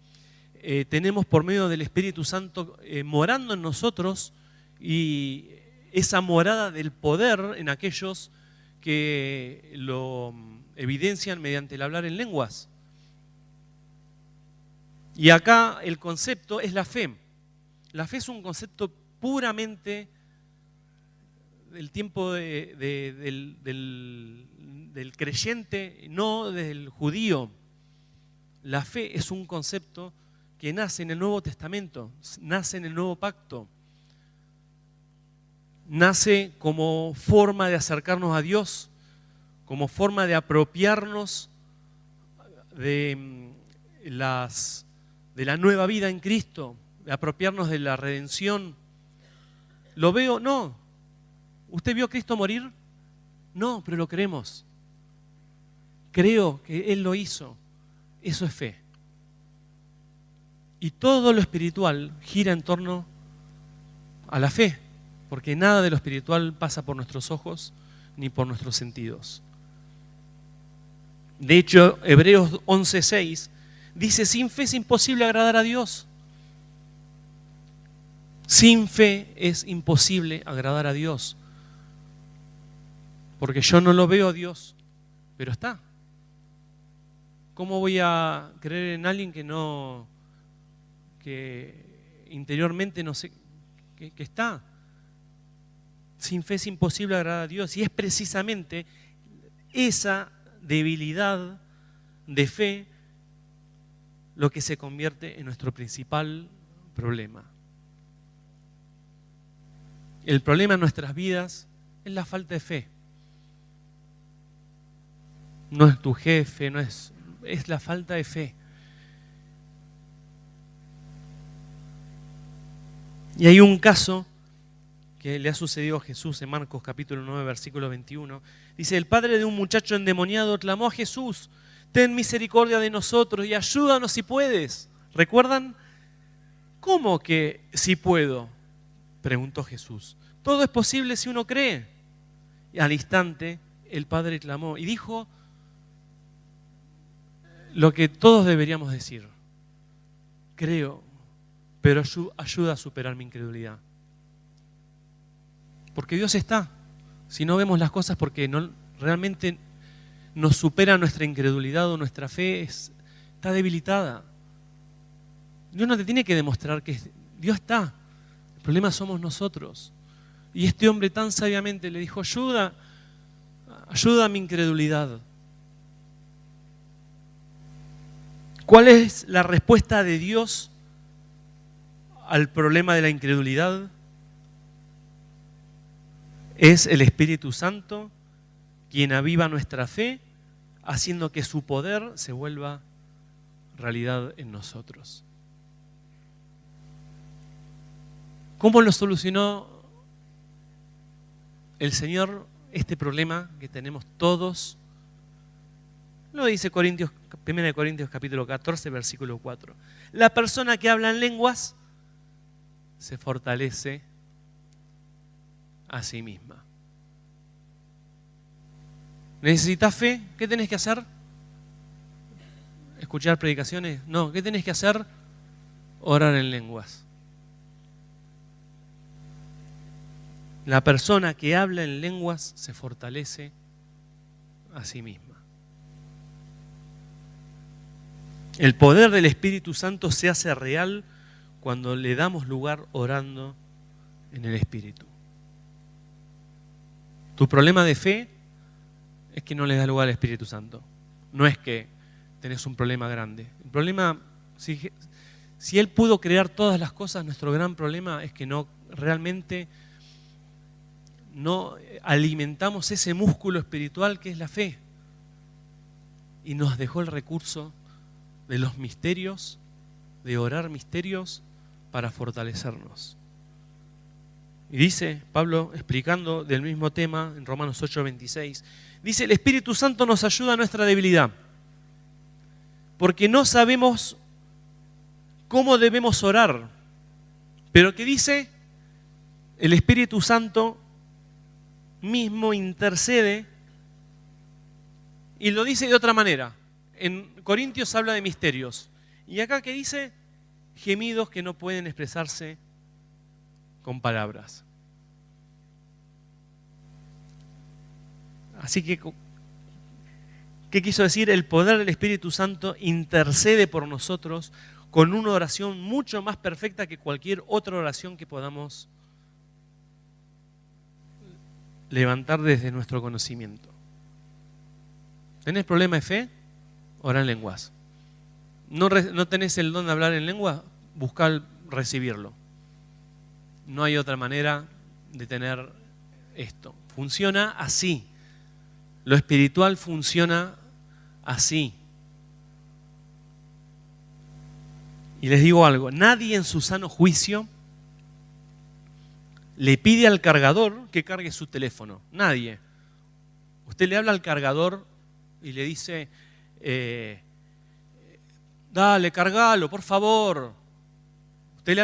tenemos por medio del Espíritu Santo morando en nosotros y esa morada del poder en aquellos que lo evidencian mediante el hablar en lenguas. Y acá el concepto es la fe. La fe es un concepto puramente del tiempo del creyente, no del judío. La fe es un concepto que nace en el Nuevo Testamento, nace en el Nuevo Pacto. Nace como forma de acercarnos a Dios, como forma de apropiarnos de la nueva vida en Cristo, de apropiarnos de la redención. ¿Lo veo? No. ¿Usted vio a Cristo morir? No, pero lo creemos. Creo que Él lo hizo. Eso es fe. Y todo lo espiritual gira en torno a la fe, porque nada de lo espiritual pasa por nuestros ojos ni por nuestros sentidos. De hecho, Hebreos 11:6 dice, sin fe es imposible agradar a Dios. Sin fe es imposible agradar a Dios. Porque yo no lo veo a Dios, pero está. ¿Cómo voy a creer en alguien que interiormente no sé que está? Sin fe es imposible agradar a Dios. Y es precisamente esa debilidad de fe lo que se convierte en nuestro principal problema. El problema en nuestras vidas es la falta de fe. No es tu jefe, es la falta de fe. Y hay un caso que le ha sucedido a Jesús en Marcos capítulo 9, versículo 21. Dice, el padre de un muchacho endemoniado clamó a Jesús, ten misericordia de nosotros y ayúdanos si puedes. ¿Recuerdan? ¿Cómo que si puedo? Preguntó Jesús. Todo es posible si uno cree. Y al instante el padre clamó y dijo lo que todos deberíamos decir. Creo, pero ayuda a superar mi incredulidad. Porque Dios está. Si no vemos las cosas porque realmente nos supera nuestra incredulidad o nuestra fe, está debilitada. Dios no te tiene que demostrar que Dios está. El problema somos nosotros. Y este hombre tan sabiamente le dijo, ayuda a mi incredulidad. ¿Cuál es la respuesta de Dios al problema de la incredulidad? Es el Espíritu Santo quien aviva nuestra fe, haciendo que su poder se vuelva realidad en nosotros. ¿Cómo lo solucionó el Señor este problema que tenemos todos? Lo dice 1 Corintios capítulo 14, versículo 4. La persona que habla en lenguas se fortalece a sí misma. ¿Necesitas fe? ¿Qué tenés que hacer? ¿Escuchar predicaciones? No, ¿qué tenés que hacer? Orar en lenguas. La persona que habla en lenguas se fortalece a sí misma. El poder del Espíritu Santo se hace real cuando le damos lugar orando en el Espíritu. Tu problema de fe es que no le das lugar al Espíritu Santo. No es que tenés un problema grande. El problema, si Él pudo crear todas las cosas, nuestro gran problema es que realmente no alimentamos ese músculo espiritual que es la fe. Y nos dejó el recurso de los misterios, de orar misterios para fortalecernos. Y dice Pablo, explicando del mismo tema en Romanos 8:26, dice, el Espíritu Santo nos ayuda a nuestra debilidad, porque no sabemos cómo debemos orar. Pero ¿qué dice? El Espíritu Santo mismo intercede, y lo dice de otra manera. En Corintios habla de misterios. Y acá ¿qué dice? Gemidos que no pueden expresarse con palabras. Así que, ¿qué quiso decir? El poder del Espíritu Santo intercede por nosotros con una oración mucho más perfecta que cualquier otra oración que podamos levantar desde nuestro conocimiento. ¿Tenés problema de fe? Ora en lenguas. ¿No tenés el don de hablar en lengua? Busca recibirlo. No hay otra manera de tener esto. Funciona así. Lo espiritual funciona así. Y les digo algo, nadie en su sano juicio le pide al cargador que cargue su teléfono. Nadie. Usted le habla al cargador y le dice, dale, cargalo, por favor. ¿Usted le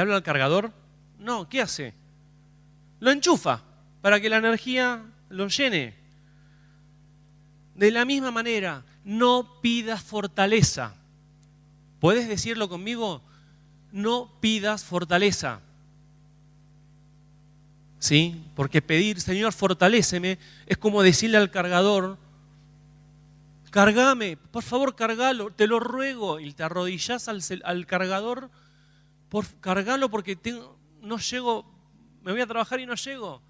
habla al cargador? No, ¿qué hace? Lo enchufa para que la energía lo llene. De la misma manera, no pidas fortaleza. ¿Puedes decirlo conmigo? No pidas fortaleza. ¿Sí? Porque pedir, Señor, fortaléceme, es como decirle al cargador, Cargame, por favor, cargalo, te lo ruego. Y te arrodillás al cargador, cargalo porque no llego, me voy a trabajar y no llego.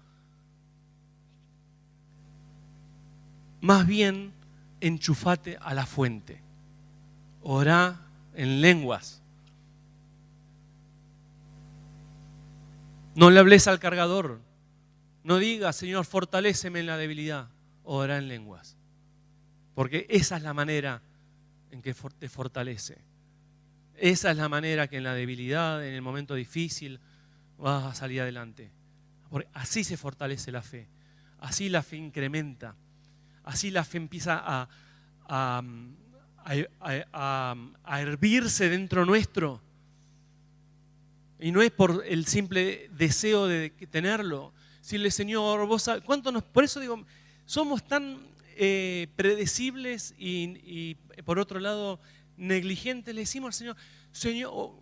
Más bien, enchufate a la fuente. Orá en lenguas. No le hables al cargador. No digas, Señor, fortaléceme en la debilidad. Orá en lenguas. Porque esa es la manera en que te fortalece. Esa es la manera que en la debilidad, en el momento difícil, vas a salir adelante. Porque así se fortalece la fe. Así la fe incrementa. Así la fe empieza a hervirse dentro nuestro. Y no es por el simple deseo de tenerlo. Decirle, Señor, vos sabés, por eso digo, somos tan predecibles y por otro lado negligentes. Le decimos al Señor, Señor,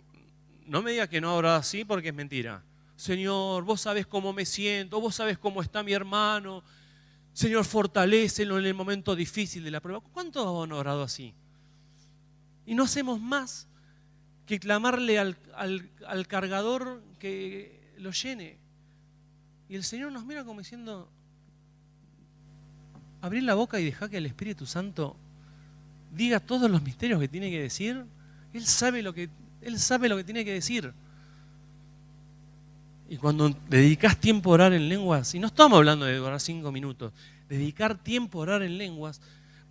no me diga que no habrá así porque es mentira. Señor, vos sabés cómo me siento, vos sabés cómo está mi hermano. Señor, fortalécelo en el momento difícil de la prueba. ¿Cuántos han orado así? Y no hacemos más que clamarle al cargador que lo llene. Y el Señor nos mira como diciendo, abrí la boca y dejá que el Espíritu Santo diga todos los misterios que tiene que decir. Él sabe lo que tiene que decir. Y cuando dedicás tiempo a orar en lenguas, y no estamos hablando de orar 5 minutos, dedicar tiempo a orar en lenguas,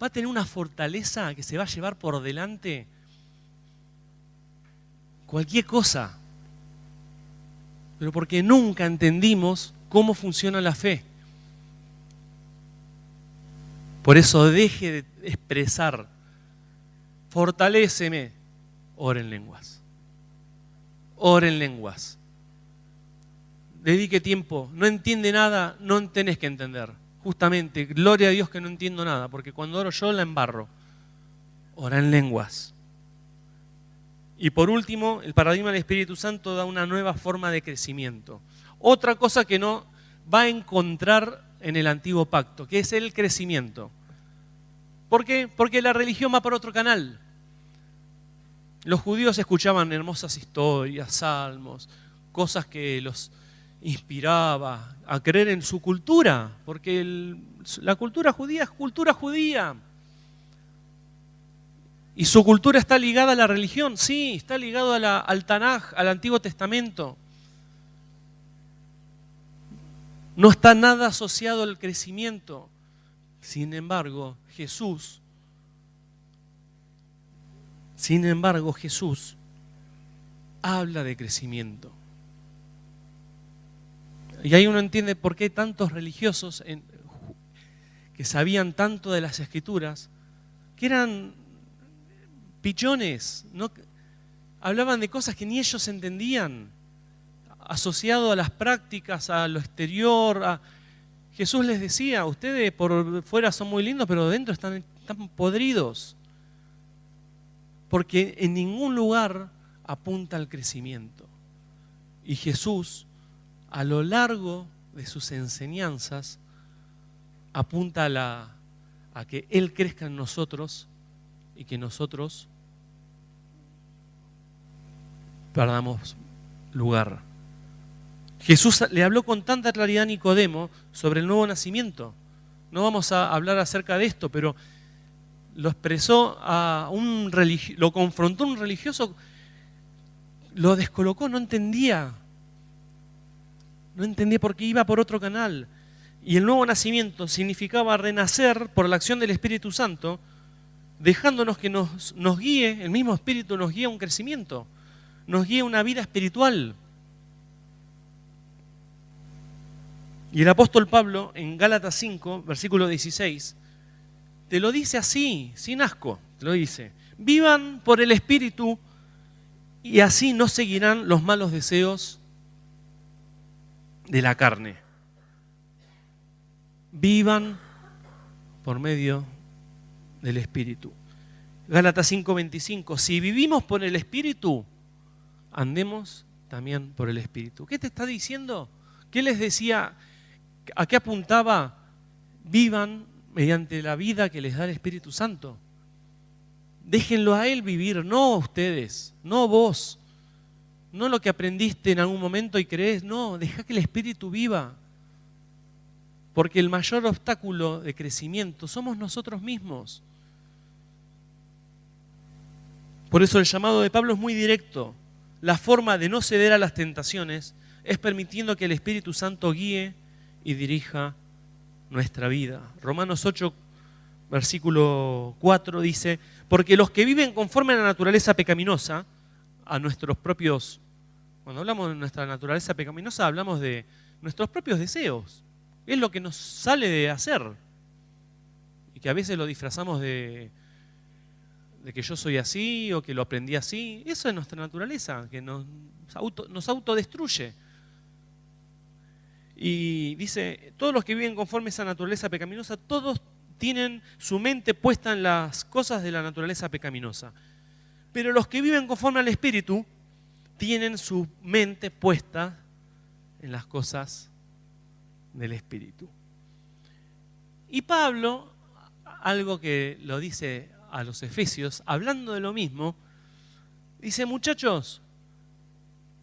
va a tener una fortaleza que se va a llevar por delante cualquier cosa. Pero porque nunca entendimos cómo funciona la fe. Por eso deje de expresar, fortaléceme, ora en lenguas. Ora en lenguas. Dedique tiempo. No entiende nada, no tenés que entender. Justamente, gloria a Dios que no entiendo nada, porque cuando oro yo la embarro. Ora en lenguas. Y por último, el paradigma del Espíritu Santo da una nueva forma de crecimiento. Otra cosa que no va a encontrar en el antiguo pacto, que es el crecimiento. ¿Por qué? Porque la religión va por otro canal. Los judíos escuchaban hermosas historias, salmos, cosas que los inspiraba a creer en su cultura, porque la cultura judía es cultura judía. ¿Y su cultura está ligada a la religión? Sí, está ligado al Tanaj, al Antiguo Testamento. No está nada asociado al crecimiento. Sin embargo, Jesús habla de crecimiento. Y ahí uno entiende por qué tantos religiosos que sabían tanto de las Escrituras, que eran pillones, ¿no? Hablaban de cosas que ni ellos entendían, asociado a las prácticas, a lo exterior. Jesús les decía, ustedes por fuera son muy lindos, pero dentro están podridos. Porque en ningún lugar apunta al crecimiento. Y Jesús, a lo largo de sus enseñanzas, apunta a que Él crezca en nosotros y que nosotros perdamos lugar. Jesús le habló con tanta claridad a Nicodemo sobre el nuevo nacimiento. No vamos a hablar acerca de esto, pero lo expresó lo confrontó un religioso, lo descolocó, no entendía porque iba por otro canal. Y el nuevo nacimiento significaba renacer por la acción del Espíritu Santo, dejándonos que nos guíe, el mismo Espíritu nos guía a un crecimiento, nos guía a una vida espiritual. Y el apóstol Pablo, en Gálatas 5, versículo 16, te lo dice así, sin asco, te lo dice. Vivan por el Espíritu y así no seguirán los malos deseos de la carne. Vivan por medio del Espíritu. Gálatas 5:25, si vivimos por el Espíritu, andemos también por el Espíritu. ¿Qué te está diciendo? ¿Qué les decía? ¿A qué apuntaba? Vivan mediante la vida que les da el Espíritu Santo. Déjenlo a Él vivir, no ustedes, no vos, no lo que aprendiste en algún momento y creés, no, deja que el Espíritu viva. Porque el mayor obstáculo de crecimiento somos nosotros mismos. Por eso el llamado de Pablo es muy directo. La forma de no ceder a las tentaciones es permitiendo que el Espíritu Santo guíe y dirija nuestra vida. Romanos 8, versículo 4 dice: porque los que viven conforme a la naturaleza pecaminosa, a nuestros propios, cuando hablamos de nuestra naturaleza pecaminosa, hablamos de nuestros propios deseos. Es lo que nos sale de hacer. Y que a veces lo disfrazamos de que yo soy así o que lo aprendí así. Eso es nuestra naturaleza, que nos autodestruye. Y dice, todos los que viven conforme a esa naturaleza pecaminosa, todos tienen su mente puesta en las cosas de la naturaleza pecaminosa. Pero los que viven conforme al Espíritu, tienen su mente puesta en las cosas del Espíritu. Y Pablo, algo que lo dice a los Efesios, hablando de lo mismo, dice: muchachos,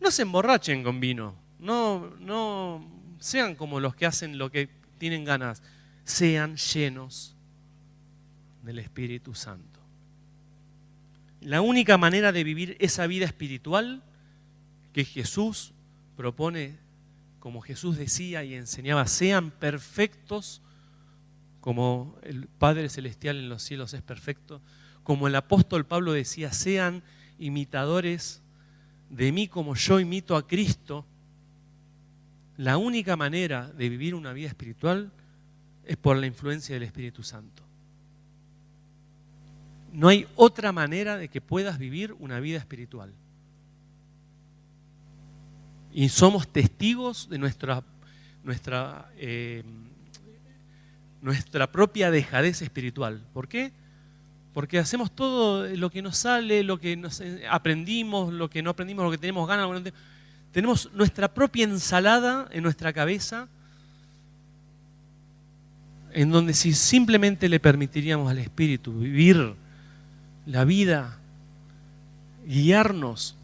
no se emborrachen con vino, no sean como los que hacen lo que tienen ganas, sean llenos del Espíritu Santo. La única manera de vivir esa vida espiritual que Jesús propone, como Jesús decía y enseñaba, sean perfectos como el Padre Celestial en los cielos es perfecto, como el apóstol Pablo decía, sean imitadores de mí como yo imito a Cristo. La única manera de vivir una vida espiritual es por la influencia del Espíritu Santo. No hay otra manera de que puedas vivir una vida espiritual. Y somos testigos de nuestra propia dejadez espiritual. ¿Por qué? Porque hacemos todo lo que nos sale, lo que nos aprendimos, lo que no aprendimos, lo que tenemos ganas. Tenemos nuestra propia ensalada en nuestra cabeza, en donde si simplemente le permitiríamos al Espíritu vivir la vida, guiarnos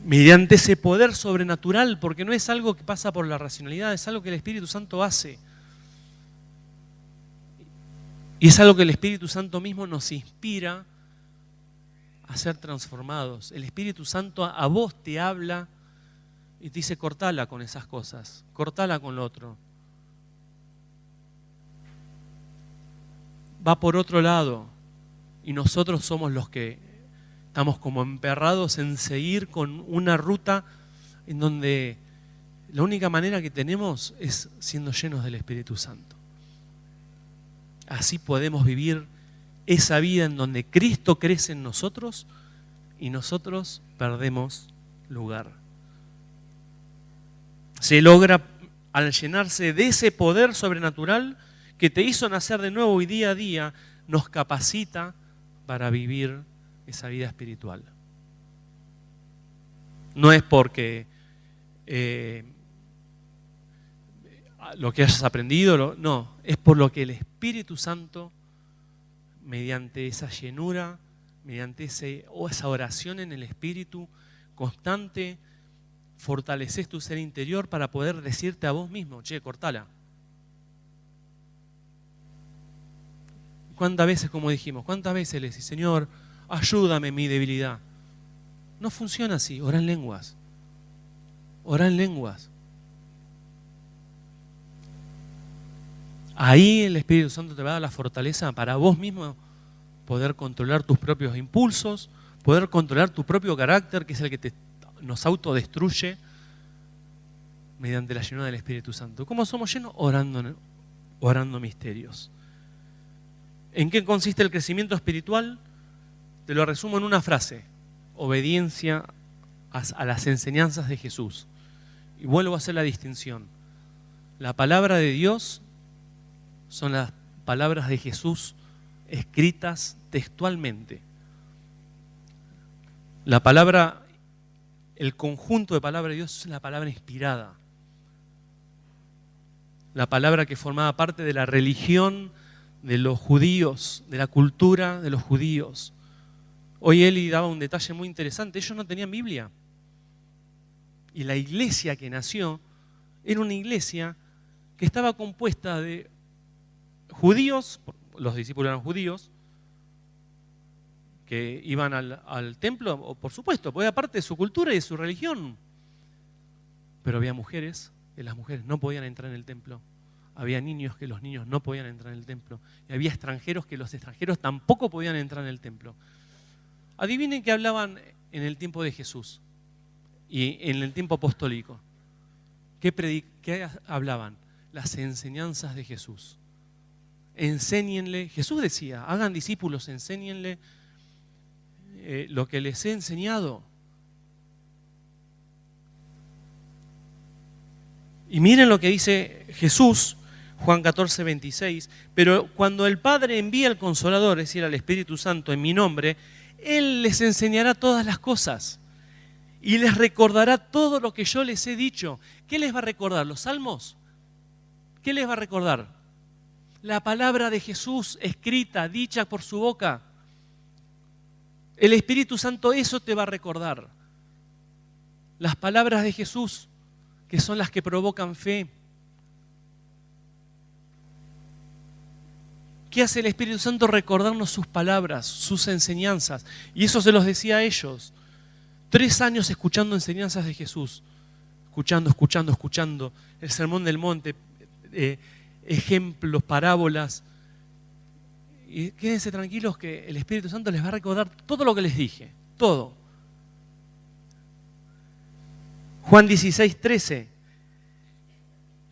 mediante ese poder sobrenatural, porque no es algo que pasa por la racionalidad, es algo que el Espíritu Santo hace. Y es algo que el Espíritu Santo mismo nos inspira a ser transformados. El Espíritu Santo a vos te habla y te dice: cortala con esas cosas, cortala con lo otro. Va por otro lado y nosotros somos los que estamos como emperrados en seguir con una ruta en donde la única manera que tenemos es siendo llenos del Espíritu Santo. Así podemos vivir esa vida en donde Cristo crece en nosotros y nosotros perdemos lugar. Se logra al llenarse de ese poder sobrenatural que te hizo nacer de nuevo y día a día nos capacita para vivir esa vida espiritual. No es porque lo que hayas aprendido, no, es por lo que el Espíritu Santo, mediante esa llenura, mediante esa oración en el Espíritu constante, fortaleces tu ser interior para poder decirte a vos mismo: che, cortala. ¿Cuántas veces, como dijimos, cuántas veces le decís: Señor, ayúdame en mi debilidad? No funciona así. Ora en lenguas. Ora en lenguas. Ahí el Espíritu Santo te va a dar la fortaleza para vos mismo poder controlar tus propios impulsos, poder controlar tu propio carácter, que es el que nos autodestruye, mediante la llenura del Espíritu Santo. ¿Cómo somos llenos? Orando misterios. ¿En qué consiste el crecimiento espiritual? Te lo resumo en una frase: obediencia a las enseñanzas de Jesús. Y vuelvo a hacer la distinción. La palabra de Dios son las palabras de Jesús escritas textualmente. La palabra, el conjunto de palabra de Dios es la palabra inspirada. la palabra que formaba parte de la religión de los judíos, de la cultura de los judíos. Hoy Eli daba un detalle muy interesante, ellos no tenían Biblia. Y la iglesia que nació era una iglesia que estaba compuesta de judíos, los discípulos eran judíos, que iban al templo, por supuesto, porque era parte de su cultura y de su religión. Pero había mujeres, que las mujeres no podían entrar en el templo. Había niños, que los niños no podían entrar en el templo. Y había extranjeros, que los extranjeros tampoco podían entrar en el templo. Adivinen qué hablaban en el tiempo de Jesús y en el tiempo apostólico. ¿Qué hablaban? Las enseñanzas de Jesús. Enséñenle, Jesús decía, hagan discípulos, enséñenle lo que les he enseñado. Y miren lo que dice Jesús, Juan 14, 26. Pero cuando el Padre envía al Consolador, es decir, al Espíritu Santo en mi nombre, Él les enseñará todas las cosas y les recordará todo lo que yo les he dicho. ¿Qué les va a recordar? ¿Los salmos? ¿Qué les va a recordar? La palabra de Jesús escrita, dicha por su boca. El Espíritu Santo eso te va a recordar. Las palabras de Jesús, que son las que provocan fe. ¿Qué hace el Espíritu Santo? Recordarnos sus palabras, sus enseñanzas. Y eso se los decía a ellos. 3 años escuchando enseñanzas de Jesús. Escuchando. El Sermón del Monte, ejemplos, parábolas. Y quédense tranquilos que el Espíritu Santo les va a recordar todo lo que les dije. Todo. Juan 16, 13.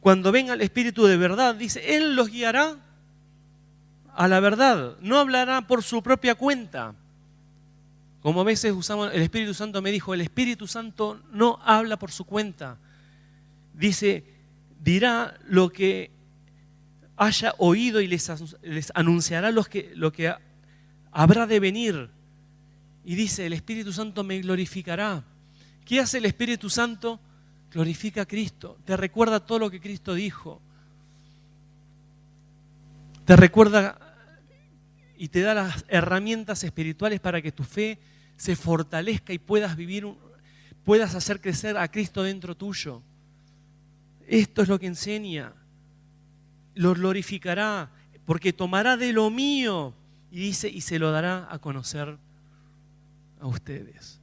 Cuando venga el Espíritu de verdad, dice, Él los guiará a la verdad. No hablará por su propia cuenta. Como a veces usamos, el Espíritu Santo me dijo, el Espíritu Santo no habla por su cuenta. Dice, dirá lo que haya oído y les anunciará lo que habrá de venir. Y dice, el Espíritu Santo me glorificará. ¿Qué hace el Espíritu Santo? Glorifica a Cristo. Te recuerda todo lo que Cristo dijo. Te recuerda y te da las herramientas espirituales para que tu fe se fortalezca y puedas hacer crecer a Cristo dentro tuyo. Esto es lo que enseña. Lo glorificará porque tomará de lo mío y dice, y se lo dará a conocer a ustedes.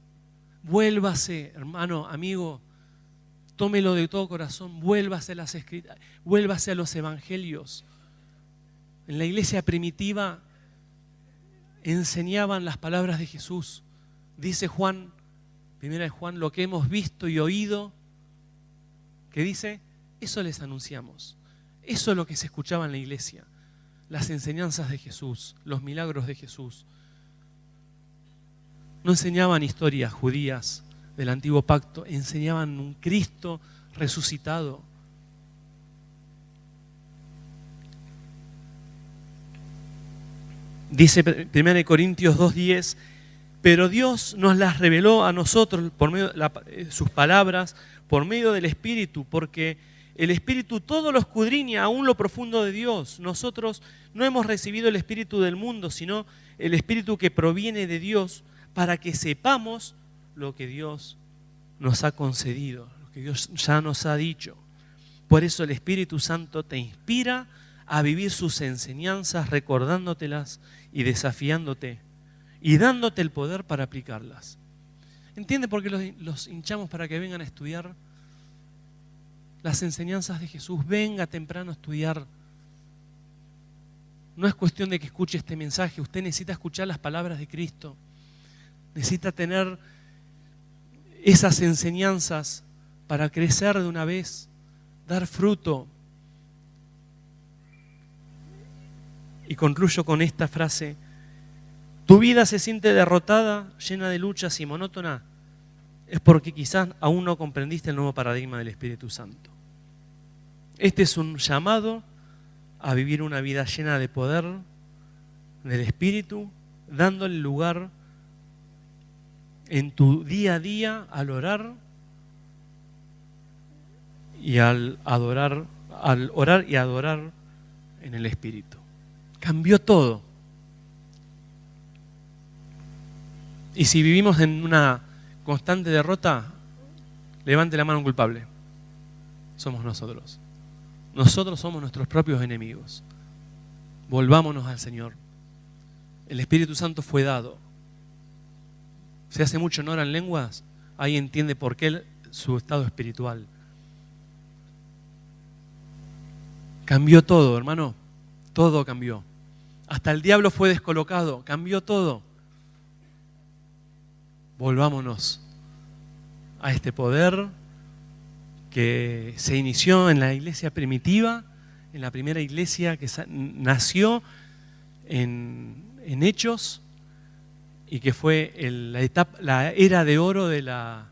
Vuélvase, hermano, amigo, tómelo de todo corazón, vuélvase a las escrituras, vuélvase a los evangelios. En la iglesia primitiva enseñaban las palabras de Jesús. Dice Juan, 1 Juan, lo que hemos visto y oído, ¿qué dice? Eso les anunciamos. Eso es lo que se escuchaba en la iglesia. Las enseñanzas de Jesús, los milagros de Jesús. No enseñaban historias judías del antiguo pacto, enseñaban un Cristo resucitado. Dice 1 Corintios 2:10, pero Dios nos las reveló a nosotros por medio de sus palabras, por medio del Espíritu, porque el Espíritu todo lo escudriña, aún lo profundo de Dios. Nosotros no hemos recibido el Espíritu del mundo, sino el Espíritu que proviene de Dios, para que sepamos lo que Dios nos ha concedido, lo que Dios ya nos ha dicho. Por eso el Espíritu Santo te inspira a vivir sus enseñanzas, recordándotelas y desafiándote y dándote el poder para aplicarlas. ¿Entiende por qué los hinchamos para que vengan a estudiar las enseñanzas de Jesús? Venga temprano a estudiar. No es cuestión de que escuche este mensaje, usted necesita escuchar las palabras de Cristo. Necesita tener esas enseñanzas para crecer de una vez, dar fruto. Y concluyo con esta frase. ¿Tu vida se siente derrotada, llena de luchas y monótona? Es porque quizás aún no comprendiste el nuevo paradigma del Espíritu Santo. Este es un llamado a vivir una vida llena de poder del Espíritu, dándole lugar en tu día a día al orar y al adorar al orar y adorar en el Espíritu. Cambió todo. Y si vivimos en una constante derrota, levante la mano un culpable. Somos nosotros. Nosotros somos nuestros propios enemigos. Volvámonos al Señor. El Espíritu Santo fue dado. Si hace mucho no oran lenguas, ahí entiende por qué su estado espiritual. Cambió todo, hermano. Todo cambió. Hasta el diablo fue descolocado. Cambió todo. Volvámonos a este poder que se inició en la iglesia primitiva, en la primera iglesia que nació en Hechos y que fue la era de oro de la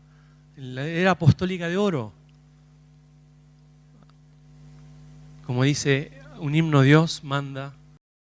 era apostólica de oro. Como dice un himno, Dios manda